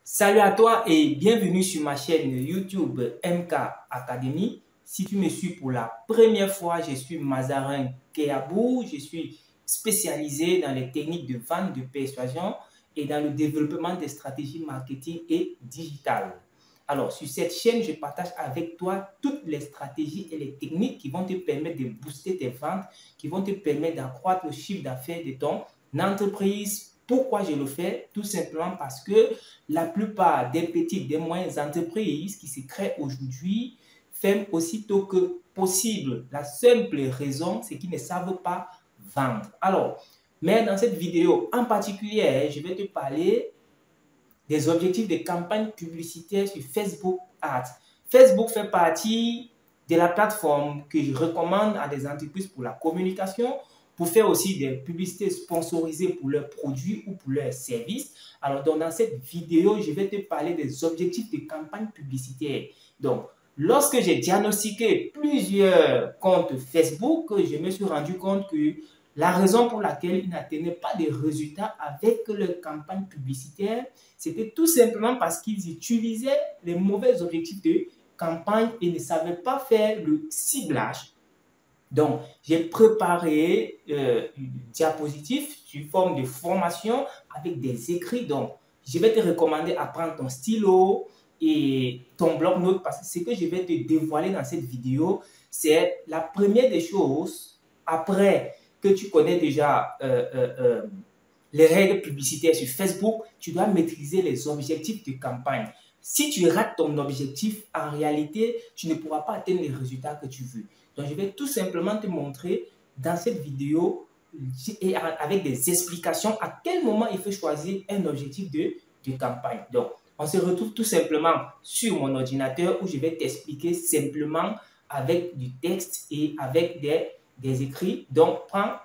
Salut à toi et bienvenue sur ma chaîne YouTube MK Academy. Si tu me suis pour la première fois, je suis Mazarin Keyabou. Je suis spécialisé dans les techniques de vente, de persuasion et dans le développement des stratégies marketing et digitales. Alors, sur cette chaîne, je partage avec toi toutes les stratégies et les techniques qui vont te permettre de booster tes ventes, qui vont te permettre d'accroître le chiffre d'affaires de ton entreprise. Pourquoi je le fais? Tout simplement parce que la plupart des petites, des moyennes entreprises qui se créent aujourd'hui ferment aussitôt que possible. La simple raison, c'est qu'ils ne savent pas vendre. Alors, mais dans cette vidéo en particulier, je vais te parler des objectifs de campagne publicitaire sur Facebook Ads. Facebook fait partie de la plateforme que je recommande à des entreprises pour la communication, pour faire aussi des publicités sponsorisées pour leurs produits ou pour leurs services. Alors, dans cette vidéo, je vais te parler des objectifs de campagne publicitaire. Donc, lorsque j'ai diagnostiqué plusieurs comptes Facebook, je me suis rendu compte que la raison pour laquelle ils n'atteignaient pas de résultats avec leur campagne publicitaire, c'était tout simplement parce qu'ils utilisaient les mauvais objectifs de campagne et ne savaient pas faire le ciblage. Donc, j'ai préparé une diapositive sous forme de formation avec des écrits. Donc, je vais te recommander à prendre ton stylo et ton bloc-notes parce que ce que je vais te dévoiler dans cette vidéo, c'est la première des choses après que tu connais déjà les règles publicitaires sur Facebook, tu dois maîtriser les objectifs de campagne. Si tu rates ton objectif, en réalité, tu ne pourras pas atteindre les résultats que tu veux. Donc, je vais tout simplement te montrer dans cette vidéo et avec des explications à quel moment il faut choisir un objectif de campagne. Donc, on se retrouve tout simplement sur mon ordinateur où je vais t'expliquer simplement avec du texte et avec des écrits. Donc, prends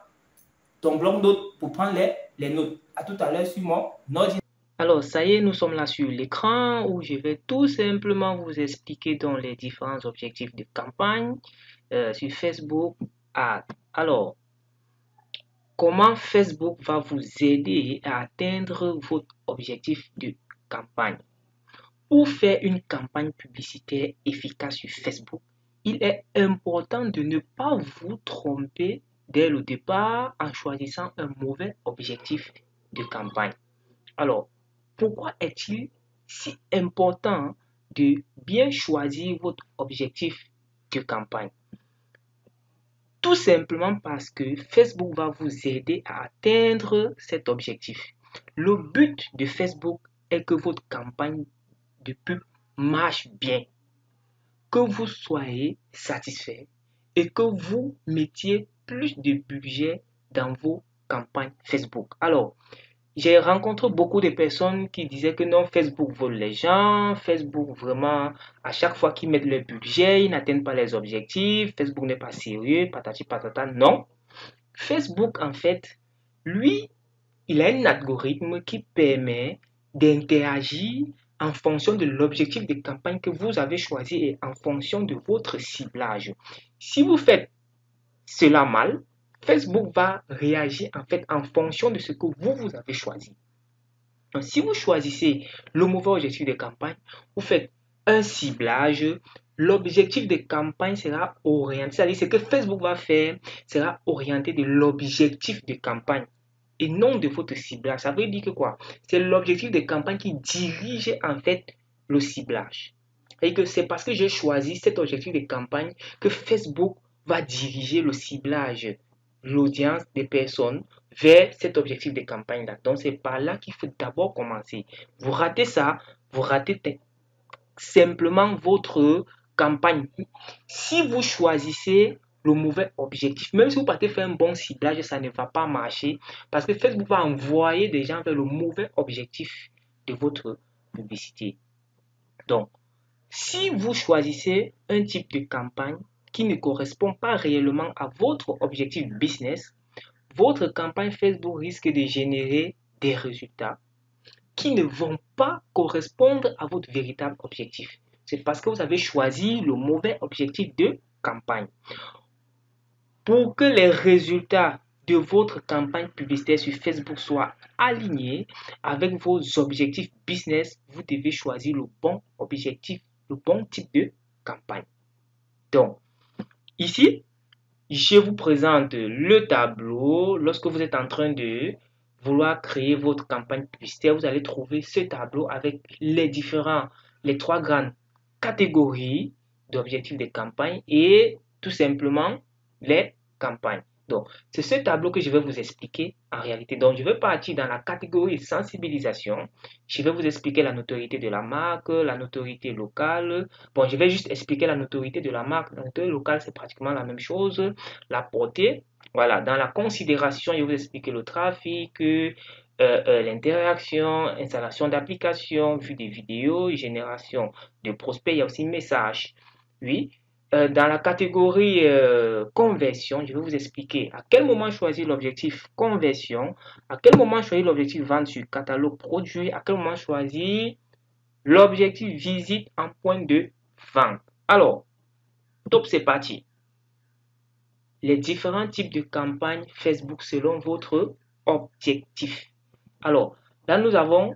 ton bloc-notes pour prendre les notes. À tout à l'heure sur mon ordinateur. Alors, ça y est, nous sommes là sur l'écran où je vais tout simplement vous expliquer dans les différents objectifs de campagne sur Facebook Ads. Alors, comment Facebook va vous aider à atteindre votre objectif de campagne? Pour faire une campagne publicitaire efficace sur Facebook, il est important de ne pas vous tromper dès le départ en choisissant un mauvais objectif de campagne. Alors, pourquoi est-il si important de bien choisir votre objectif de campagne? Tout simplement parce que Facebook va vous aider à atteindre cet objectif. Le but de Facebook est que votre campagne de pub marche bien, que vous soyez satisfait et que vous mettiez plus de budget dans vos campagnes Facebook. Alors, j'ai rencontré beaucoup de personnes qui disaient que non, Facebook vole les gens, Facebook vraiment, à chaque fois qu'ils mettent le budget, ils n'atteignent pas les objectifs, Facebook n'est pas sérieux, patati patata. Non, Facebook en fait, lui, il a un algorithme qui permet d'interagir en fonction de l'objectif de campagne que vous avez choisi et en fonction de votre ciblage. Si vous faites cela mal, Facebook va réagir en fait en fonction de ce que vous avez choisi. Donc, si vous choisissez le mauvais objectif de campagne, vous faites un ciblage, l'objectif de campagne sera orienté, c'est-à-dire ce que Facebook va faire sera orienté de l'objectif de campagne et non de votre ciblage. Ça veut dire que quoi? C'est l'objectif de campagne qui dirige en fait le ciblage. Et que c'est parce que j'ai choisi cet objectif de campagne que Facebook va diriger le ciblage, l'audience des personnes vers cet objectif de campagne-là. Donc, c'est par là qu'il faut d'abord commencer. Vous ratez ça, vous ratez simplement votre campagne. Si vous choisissez le mauvais objectif, même si vous partez faire un bon ciblage, ça ne va pas marcher parce que Facebook va envoyer des gens vers le mauvais objectif de votre publicité. Donc, si vous choisissez un type de campagne qui ne correspond pas réellement à votre objectif business, votre campagne Facebook risque de générer des résultats qui ne vont pas correspondre à votre véritable objectif. C'est parce que vous avez choisi le mauvais objectif de campagne. Pour que les résultats de votre campagne publicitaire sur Facebook soit aligné avec vos objectifs business, vous devez choisir le bon objectif, le bon type de campagne. Donc, ici, je vous présente le tableau. Lorsque vous êtes en train de vouloir créer votre campagne publicitaire, vous allez trouver ce tableau avec les trois grandes catégories d'objectifs de campagne et tout simplement les campagnes. Donc, c'est ce tableau que je vais vous expliquer en réalité. Donc, je vais partir dans la catégorie sensibilisation. Je vais vous expliquer la notoriété de la marque, la notoriété locale. Bon, je vais juste expliquer la notoriété de la marque. La notoriété locale, c'est pratiquement la même chose. La portée, voilà. Dans la considération, je vais vous expliquer le trafic, l'interaction, installation d'applications, vue des vidéos, génération de prospects. Il y a aussi message. Oui. Dans la catégorie conversion, je vais vous expliquer à quel moment choisir l'objectif conversion, à quel moment choisir l'objectif vente sur catalogue produit, à quel moment choisir l'objectif visite en point de vente. Alors, top, c'est parti. Les différents types de campagnes Facebook selon votre objectif. Alors, là, nous avons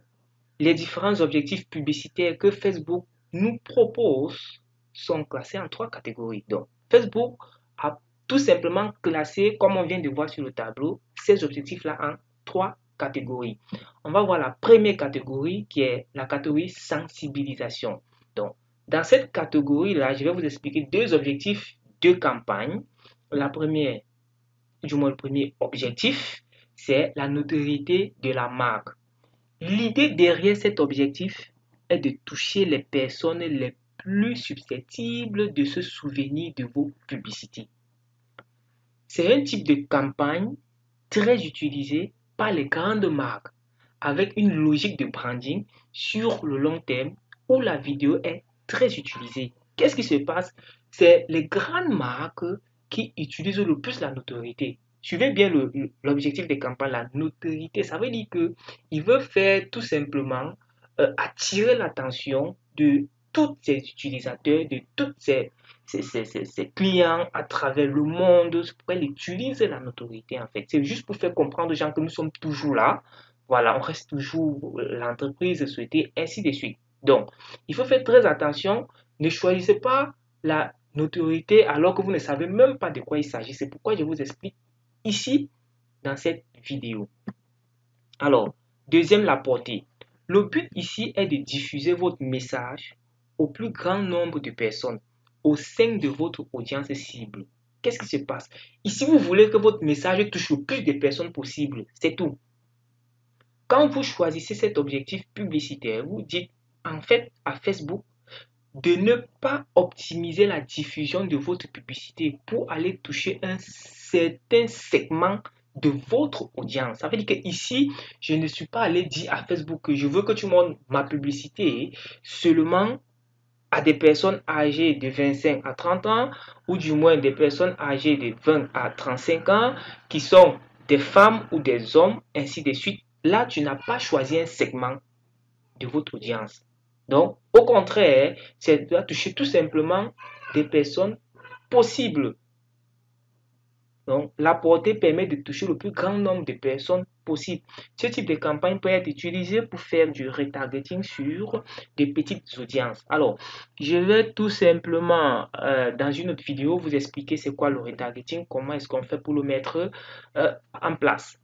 les différents objectifs publicitaires que Facebook nous propose sont classés en 3 catégories. Donc, Facebook a tout simplement classé, comme on vient de voir sur le tableau, ces objectifs-là en 3 catégories. On va voir la première catégorie qui est la catégorie sensibilisation. Donc, dans cette catégorie-là, je vais vous expliquer 2 objectifs de campagne. La première, du moins le premier objectif, c'est la notoriété de la marque. L'idée derrière cet objectif est de toucher les personnes les plus susceptibles de se souvenir de vos publicités. C'est un type de campagne très utilisé par les grandes marques avec une logique de branding sur le long terme où la vidéo est très utilisée. Qu'est-ce qui se passe? C'est les grandes marques qui utilisent le plus la notoriété. Suivez bien l'objectif des campagnes, la notoriété. Ça veut dire qu'ils veulent faire tout simplement attirer l'attention de tous ces utilisateurs, de tous ces clients à travers le monde. C'est pourquoi ils utilisent la notoriété en fait. C'est juste pour faire comprendre aux gens que nous sommes toujours là. Voilà, on reste toujours l'entreprise souhaitée, ainsi de suite. Donc, il faut faire très attention. Ne choisissez pas la notoriété alors que vous ne savez même pas de quoi il s'agit. C'est pourquoi je vous explique ici dans cette vidéo. Alors, deuxième, la portée. Le but ici est de diffuser votre message au plus grand nombre de personnes au sein de votre audience cible. Qu'est-ce qui se passe? Ici, vous voulez que votre message touche le plus de personnes possible. C'est tout. Quand vous choisissez cet objectif publicitaire, vous dites en fait à Facebook de ne pas optimiser la diffusion de votre publicité pour aller toucher un certain segment de votre audience. Ça veut dire que ici, je ne suis pas allé dire à Facebook que je veux que tu montres ma publicité seulement à des personnes âgées de 25 à 30 ans ou du moins des personnes âgées de 20 à 35 ans qui sont des femmes ou des hommes, ainsi de suite. Là, tu n'as pas choisi un segment de votre audience. Donc, au contraire, c'est de toucher tout simplement des personnes possibles. Donc, la portée permet de toucher le plus grand nombre de personnes possible. Ce type de campagne peut être utilisé pour faire du retargeting sur des petites audiences. Alors, je vais tout simplement, dans une autre vidéo, vous expliquer c'est quoi le retargeting, comment est-ce qu'on fait pour le mettre en place.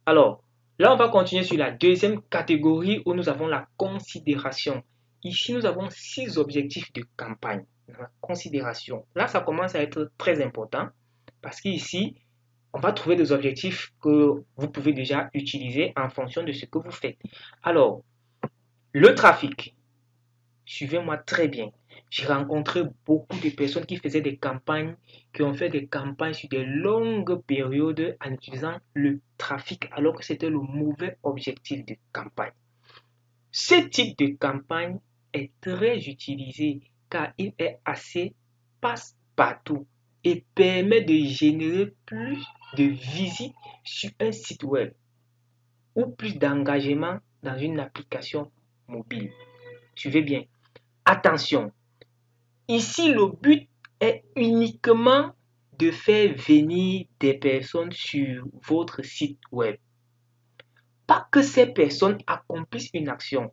Alors, là, on va continuer sur la deuxième catégorie où nous avons la considération. Ici, nous avons 6 objectifs de campagne. La considération. Là, ça commence à être très important parce qu'ici, on va trouver des objectifs que vous pouvez déjà utiliser en fonction de ce que vous faites. Alors, le trafic. Suivez-moi très bien. J'ai rencontré beaucoup de personnes qui faisaient des campagnes, qui ont fait des campagnes sur des longues périodes en utilisant le trafic, alors que c'était le mauvais objectif de campagne. Ce type de campagne est très utilisé car il est assez passe-partout et permet de générer plus de visites sur un site web ou plus d'engagement dans une application mobile. Suivez bien. Attention, ici le but est uniquement de faire venir des personnes sur votre site web. Pas que ces personnes accomplissent une action,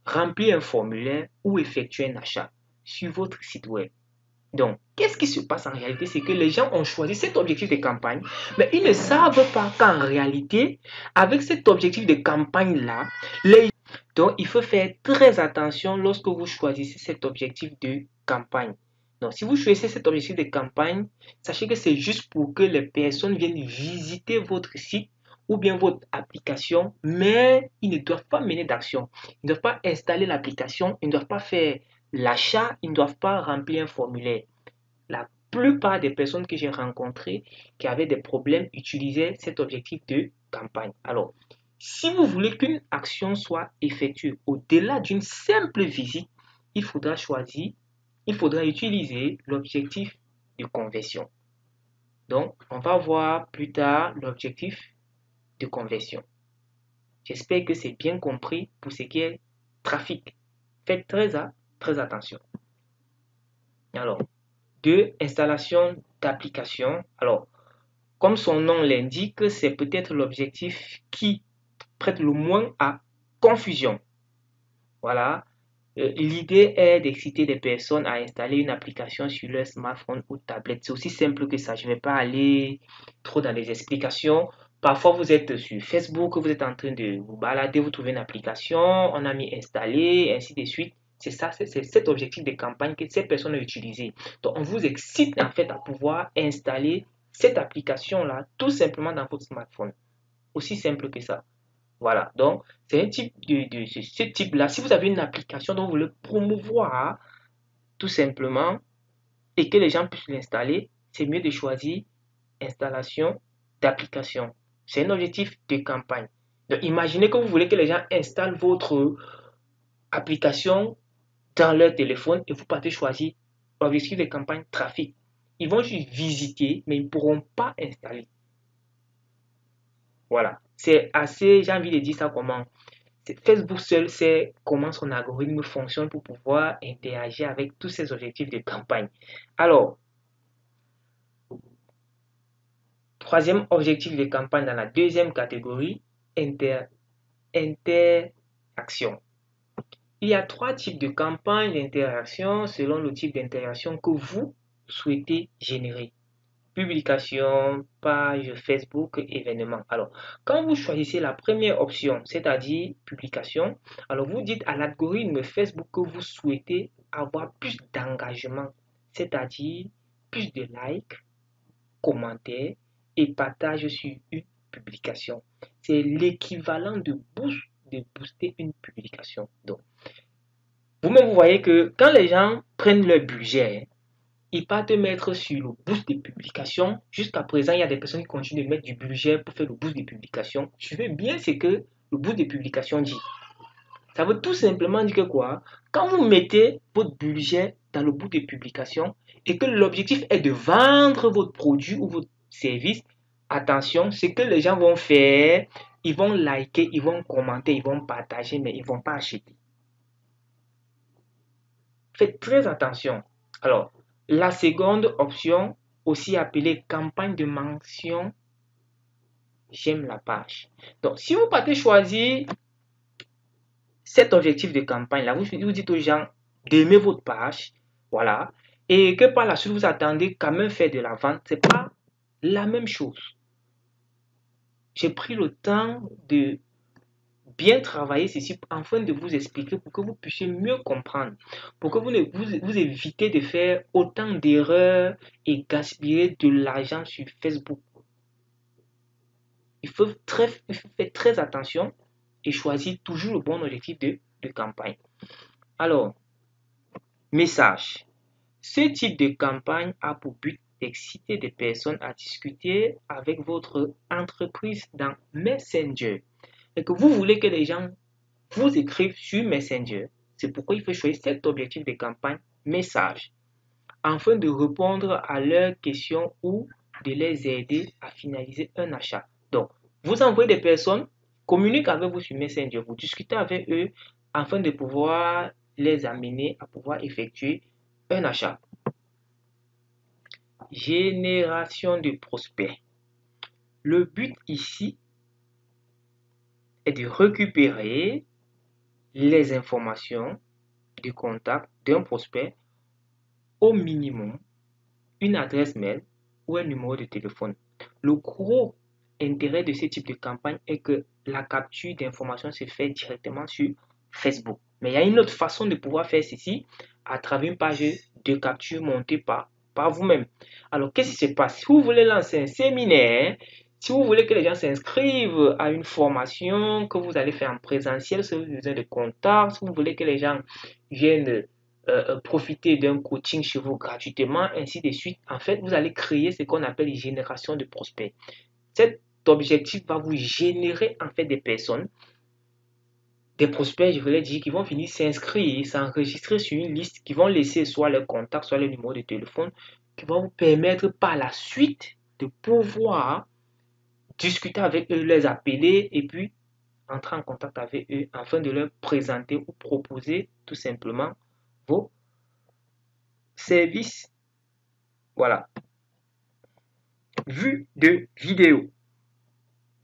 remplir un formulaire ou effectuer un achat sur votre site web. Donc, qu'est-ce qui se passe en réalité? C'est que les gens ont choisi cet objectif de campagne, mais ils ne savent pas qu'en réalité, avec cet objectif de campagne-là, donc il faut faire très attention lorsque vous choisissez cet objectif de campagne. Donc, si vous choisissez cet objectif de campagne, sachez que c'est juste pour que les personnes viennent visiter votre site ou bien votre application, mais ils ne doivent pas mener d'action. Ils ne doivent pas installer l'application, ils ne doivent pas faire l'achat, ils ne doivent pas remplir un formulaire. La plupart des personnes que j'ai rencontrées qui avaient des problèmes utilisaient cet objectif de campagne. Alors, si vous voulez qu'une action soit effectuée au-delà d'une simple visite, il faudra utiliser l'objectif de conversion. Donc, on va voir plus tard l'objectif de conversion. J'espère que c'est bien compris pour ce qui est trafic. Faites très attention. Alors, 2. Installation d'application. Alors, comme son nom l'indique, c'est peut-être l'objectif qui prête le moins à confusion. Voilà. L'idée est d'exciter des personnes à installer une application sur leur smartphone ou tablette. C'est aussi simple que ça. Je ne vais pas aller trop dans les explications. Parfois, vous êtes sur Facebook, vous êtes en train de vous balader, vous trouvez une application, on a mis installer, ainsi de suite. C'est ça, c'est cet objectif de campagne que ces personnes ont utilisé. Donc, on vous excite en fait à pouvoir installer cette application-là tout simplement dans votre smartphone. Aussi simple que ça. Voilà, donc c'est un type ce type-là. Si vous avez une application dont vous voulez promouvoir tout simplement et que les gens puissent l'installer, c'est mieux de choisir installation d'application. C'est un objectif de campagne. Donc imaginez que vous voulez que les gens installent votre application dans leur téléphone et vous partez choisir l'objectif de campagne trafic. Ils vont juste visiter, mais ils ne pourront pas installer. Voilà. C'est assez, j'ai envie de dire ça comment. Facebook seul sait comment son algorithme fonctionne pour pouvoir interagir avec tous ces objectifs de campagne. Alors, troisième objectif de campagne dans la deuxième catégorie, interaction. Il y a 3 types de campagnes d'interaction selon le type d'interaction que vous souhaitez générer. Publication, page Facebook, événement. Alors, quand vous choisissez la première option, c'est-à-dire publication, alors vous dites à l'algorithme Facebook que vous souhaitez avoir plus d'engagement, c'est-à-dire plus de likes, commentaires et partages sur une publication. C'est l'équivalent de booster une publication. Donc, vous-même, vous voyez que quand les gens prennent leur budget, ils partent mettre sur le boost des publications. Jusqu'à présent, il y a des personnes qui continuent de mettre du budget pour faire le boost des publications. Suivez bien ce que le boost des publications dit. Ça veut tout simplement dire que quoi? Quand vous mettez votre budget dans le boost des publications et que l'objectif est de vendre votre produit ou votre service, attention, ce que les gens vont faire, ils vont liker, ils vont commenter, ils vont partager, mais ils ne vont pas acheter. Faites très attention. Alors, la seconde option, aussi appelée campagne de mention, j'aime la page. Donc, si vous partez choisir cet objectif de campagne-là, vous dites aux gens d'aimer votre page, voilà, et que par la suite, vous attendez quand même faire de la vente, ce n'est pas la même chose. J'ai pris le temps de bien travailler ceci afin de vous expliquer pour que vous puissiez mieux comprendre, pour que vous évitez de faire autant d'erreurs et gaspiller de l'argent sur Facebook. Il faut faire très attention et choisir toujours le bon objectif de campagne. Alors, message. Ce type de campagne a pour but d'exciter des personnes à discuter avec votre entreprise dans Messenger. Et que vous voulez que les gens vous écrivent sur Messenger. C'est pourquoi il faut choisir cet objectif de campagne message afin de répondre à leurs questions ou de les aider à finaliser un achat. Donc, vous envoyez des personnes, communiquent avec vous sur Messenger, vous discutez avec eux afin de pouvoir les amener à pouvoir effectuer un achat. génération de prospects. Le but ici est de récupérer les informations du contact d'un prospect, au minimum une adresse mail ou un numéro de téléphone. Le gros intérêt de ce type de campagne est que la capture d'informations se fait directement sur Facebook. Mais il y a une autre façon de pouvoir faire ceci à travers une page de capture montée par vous-même. Alors, qu'est-ce qui se passe? Si vous voulez lancer un séminaire, si vous voulez que les gens s'inscrivent à une formation que vous allez faire en présentiel, si vous avez besoin de contacts, si vous voulez que les gens viennent profiter d'un coaching chez vous gratuitement, ainsi de suite, en fait, vous allez créer ce qu'on appelle génération de prospects. Cet objectif va vous générer en fait des personnes, des prospects, je voulais dire, qui vont venir s'inscrire, s'enregistrer sur une liste, qui vont laisser soit leur contact, soit leur numéro de téléphone, qui vont vous permettre par la suite de pouvoir discuter avec eux, les appeler et puis entrer en contact avec eux afin de leur présenter ou proposer tout simplement vos services. Voilà. Vue de vidéo.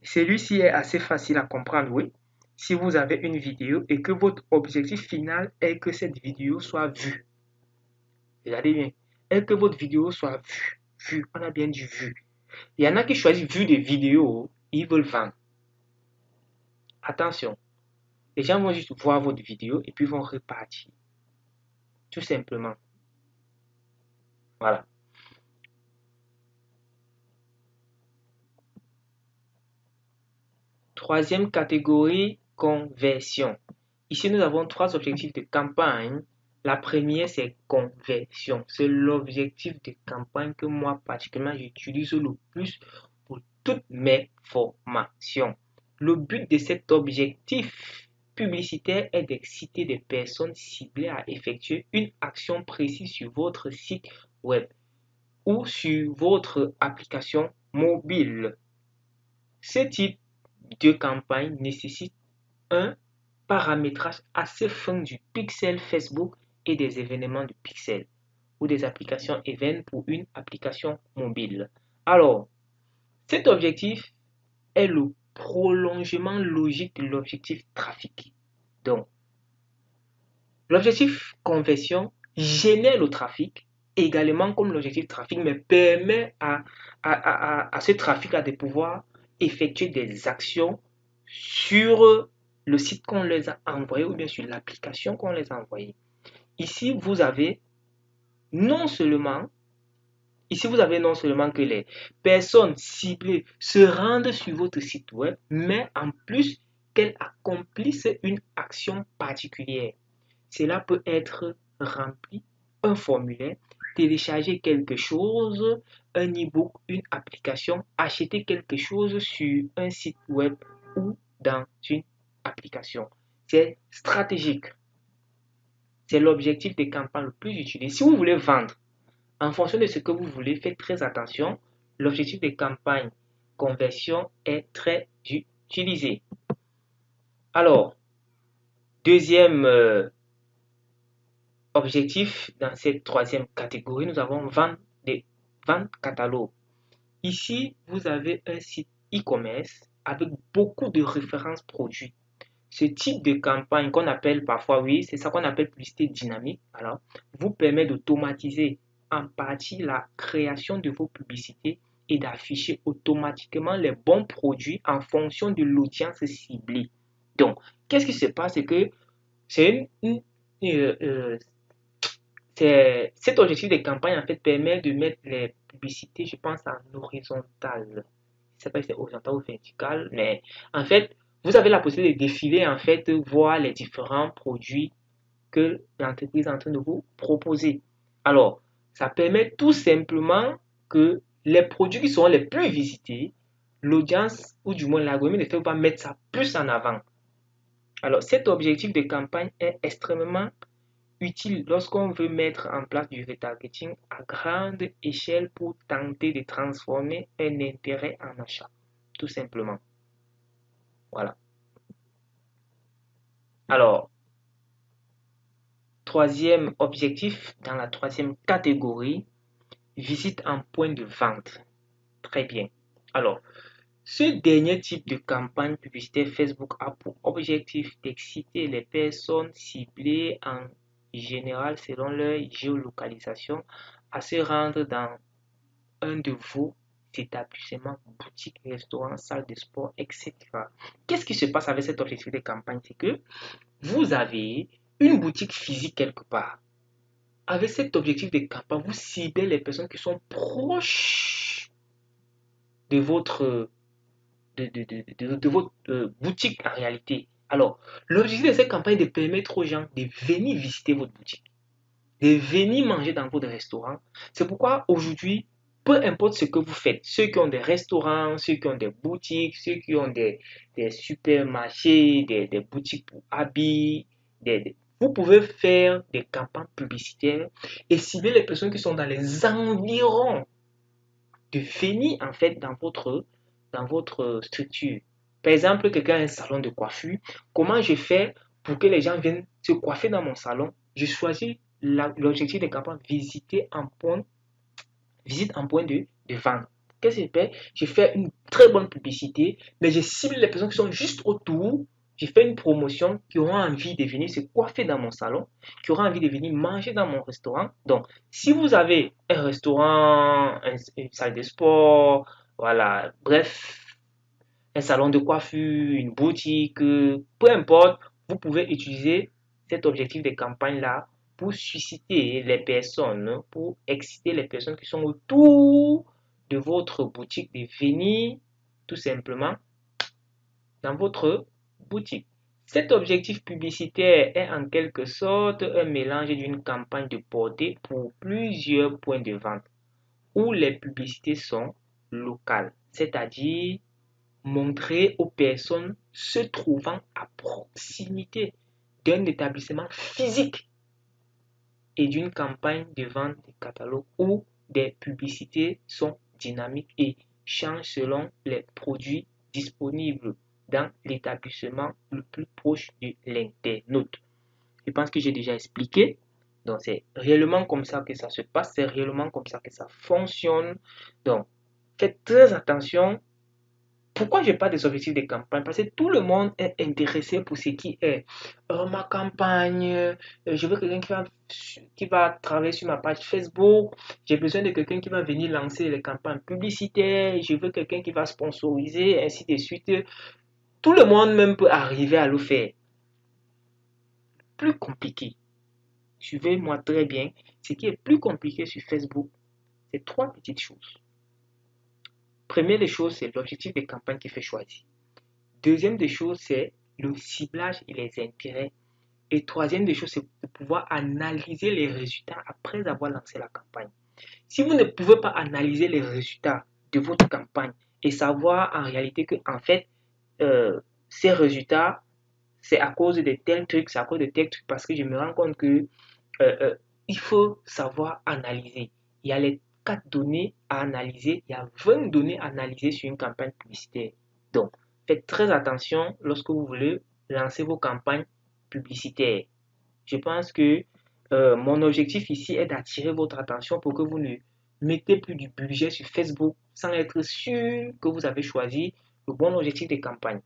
Celui-ci est assez facile à comprendre, oui. Si vous avez une vidéo et que votre objectif final est que cette vidéo soit vue. Regardez bien. Est que votre vidéo soit vue. Vue. On a bien dit vue. Il y en a qui choisissent vue de vidéo. Ils veulent vendre. Attention. Les gens vont juste voir votre vidéo et puis vont repartir. Tout simplement. Voilà. Troisième catégorie, conversion. Ici, nous avons trois objectifs de campagne. La première, c'est conversion. C'est l'objectif de campagne que moi, particulièrement, j'utilise le plus pour toutes mes formations. Le but de cet objectif publicitaire est d'exciter des personnes ciblées à effectuer une action précise sur votre site web ou sur votre application mobile. Ce type de campagne nécessite un paramétrage assez fin du pixel Facebook et des événements du pixel ou des applications event pour une application mobile. Alors, cet objectif est le prolongement logique de l'objectif trafic. Donc, l'objectif conversion génère le trafic également comme l'objectif trafic, mais permet à ce trafic de pouvoir effectuer des actions sur le site qu'on les a envoyés ou bien sur l'application qu'on les a envoyés. Ici, vous avez non seulement que les personnes ciblées se rendent sur votre site web, mais en plus qu'elles accomplissent une action particulière. Cela peut être rempli un formulaire, télécharger quelque chose, un e-book, une application, acheter quelque chose sur un site web ou dans une application. C'est stratégique. C'est l'objectif des campagnes le plus utilisé. Si vous voulez vendre, en fonction de ce que vous voulez, faites très attention. L'objectif des campagnes conversion est très utilisé. Alors, deuxième objectif dans cette troisième catégorie, nous avons vente catalogue. Ici, vous avez un site e-commerce avec beaucoup de références produits. Ce type de campagne qu'on appelle parfois, oui, c'est ça qu'on appelle publicité dynamique. Alors, vous permet d'automatiser en partie la création de vos publicités et d'afficher automatiquement les bons produits en fonction de l'audience ciblée. Donc, qu'est-ce qui se passe? C'est que cet objectif de campagne en fait permet de mettre les publicités, je pense, en horizontal. Je ne sais pas si c'est horizontal ou vertical, mais en fait, vous avez la possibilité de défiler, en fait, voir les différents produits que l'entreprise est en train de vous proposer. Alors, ça permet tout simplement que les produits qui seront les plus visités, l'audience, ou du moins l'algorithme ne fait pas mettre ça plus en avant. Alors, cet objectif de campagne est extrêmement utile lorsqu'on veut mettre en place du retargeting à grande échelle pour tenter de transformer un intérêt en achat, tout simplement. Voilà. Alors, troisième objectif dans la troisième catégorie, visite en point de vente. Très bien. Alors, ce dernier type de campagne publicitaire Facebook a pour objectif d'exciter les personnes ciblées en général selon leur géolocalisation à se rendre dans un de vos établissements, boutiques, restaurants, salles de sport, etc. Qu'est-ce qui se passe avec cet objectif de campagne? C'est que vous avez une boutique physique quelque part. Avec cet objectif de campagne, vous ciblez les personnes qui sont proches de votre votre boutique en réalité. Alors, l'objectif de cette campagne est de permettre aux gens de venir visiter votre boutique, de venir manger dans votre restaurant. C'est pourquoi aujourd'hui, peu importe ce que vous faites, ceux qui ont des restaurants, ceux qui ont des boutiques, ceux qui ont des supermarchés, des boutiques pour habits, vous pouvez faire des campagnes publicitaires et cibler les personnes qui sont dans les environs de venir en fait dans votre structure. Par exemple, quelqu'un a un salon de coiffure. Comment je fais pour que les gens viennent se coiffer dans mon salon? Je choisis l'objectif de campagne visite en point de vente. Qu'est-ce que je fais? Je fais une très bonne publicité, mais je cible les personnes qui sont juste autour. Je fais une promotion qui auront envie de venir se coiffer dans mon salon, qui auront envie de venir manger dans mon restaurant. Donc, si vous avez un restaurant, une salle de sport, voilà, bref, un salon de coiffure, une boutique, peu importe, vous pouvez utiliser cet objectif de campagne-là pour susciter les personnes, pour exciter les personnes qui sont autour de votre boutique de venir tout simplement dans votre boutique. Cet objectif publicitaire est en quelque sorte un mélange d'une campagne de portée pour plusieurs points de vente où les publicités sont locales, c'est-à-dire montrer aux personnes se trouvant à proximité d'un établissement physique et d'une campagne de vente de catalogue où des publicités sont dynamiques et changent selon les produits disponibles dans l'établissement le plus proche de l'internaute. Je pense que j'ai déjà expliqué. Donc, c'est réellement comme ça que ça se passe, c'est réellement comme ça que ça fonctionne. Donc, faites très attention. Pourquoi je parle des objectifs de campagne? Parce que tout le monde est intéressé pour ce qui est ma campagne. Je veux quelqu'un qui va travailler sur ma page Facebook. J'ai besoin de quelqu'un qui va venir lancer les campagnes publicitaires. Je veux quelqu'un qui va sponsoriser, ainsi de suite. Tout le monde même peut arriver à le faire. Plus compliqué. Suivez-moi très bien. Ce qui est plus compliqué sur Facebook, c'est trois petites choses. Première des choses, c'est l'objectif de campagne qui fait choisir. Deuxième des choses, c'est le ciblage et les intérêts. Et troisième des choses, c'est de pouvoir analyser les résultats après avoir lancé la campagne. Si vous ne pouvez pas analyser les résultats de votre campagne et savoir en réalité que, en fait, ces résultats, c'est à cause de tels trucs, c'est à cause de tels trucs, parce que je me rends compte que il faut savoir analyser. Il y a les 4 données à analyser, il y a 20 données à analyser sur une campagne publicitaire. Donc, faites très attention lorsque vous voulez lancer vos campagnes publicitaires. Je pense que mon objectif ici est d'attirer votre attention pour que vous ne mettez plus du budget sur Facebook sans être sûr que vous avez choisi le bon objectif de campagne.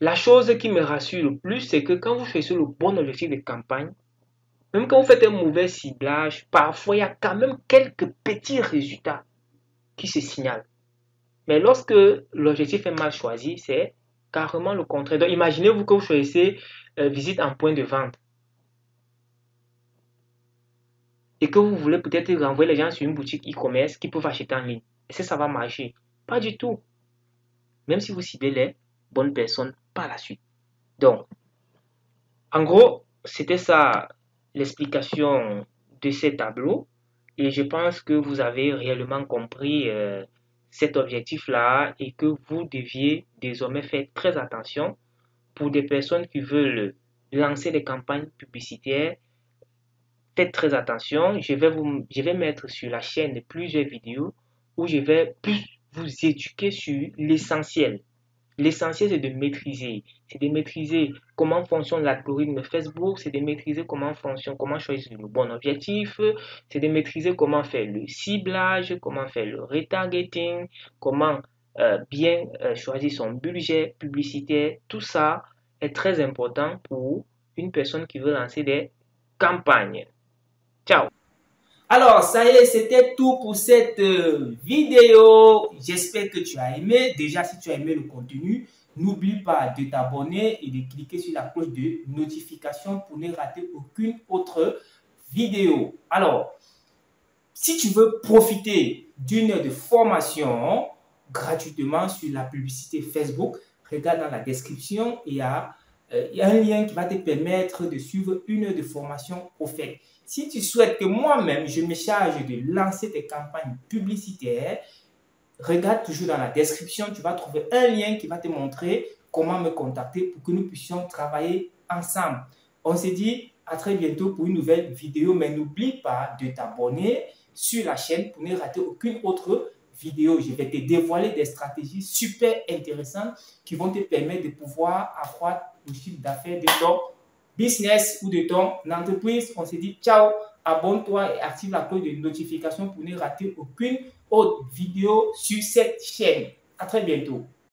La chose qui me rassure le plus, c'est que quand vous choisissez le bon objectif de campagne, même quand vous faites un mauvais ciblage, parfois il y a quand même quelques petits résultats qui se signalent. Mais lorsque l'objectif est mal choisi, c'est carrément le contraire. Donc imaginez-vous que vous choisissez visite en point de vente et que vous voulez peut-être renvoyer les gens sur une boutique e-commerce qui peuvent acheter en ligne. Est-ce que ça va marcher? Pas du tout. Même si vous ciblez les bonnes personnes par la suite. Donc, en gros, c'était ça l'explication de ce tableau. Et je pense que vous avez réellement compris cet objectif-là et que vous deviez désormais faire très attention pour des personnes qui veulent lancer des campagnes publicitaires. Faites très attention. Je vais mettre sur la chaîne plusieurs vidéos où je vais plus vous éduquer sur l'essentiel. L'essentiel, c'est de maîtriser. C'est de maîtriser comment fonctionne l'algorithme Facebook, c'est de maîtriser comment choisir le bon objectif, c'est de maîtriser comment faire le ciblage, comment faire le retargeting, comment bien choisir son budget publicitaire. Tout ça est très important pour une personne qui veut lancer des campagnes. Ciao! Alors, ça y est, c'était tout pour cette vidéo. J'espère que tu as aimé. Déjà, si tu as aimé le contenu, n'oublie pas de t'abonner et de cliquer sur la cloche de notification pour ne rater aucune autre vidéo. Alors, si tu veux profiter d'une heure de formation gratuitement sur la publicité Facebook, regarde dans la description, il y a un lien qui va te permettre de suivre une heure de formation offerte. Si tu souhaites que moi-même, je me charge de lancer tes campagnes publicitaires, regarde toujours dans la description, tu vas trouver un lien qui va te montrer comment me contacter pour que nous puissions travailler ensemble. On se dit à très bientôt pour une nouvelle vidéo, mais n'oublie pas de t'abonner sur la chaîne pour ne rater aucune autre vidéo. Je vais te dévoiler des stratégies super intéressantes qui vont te permettre de pouvoir accroître le chiffre d'affaires de ton business ou de ton entreprise. On se dit ciao, abonne-toi et active la cloche de notification pour ne rater aucune autre vidéo sur cette chaîne. À très bientôt.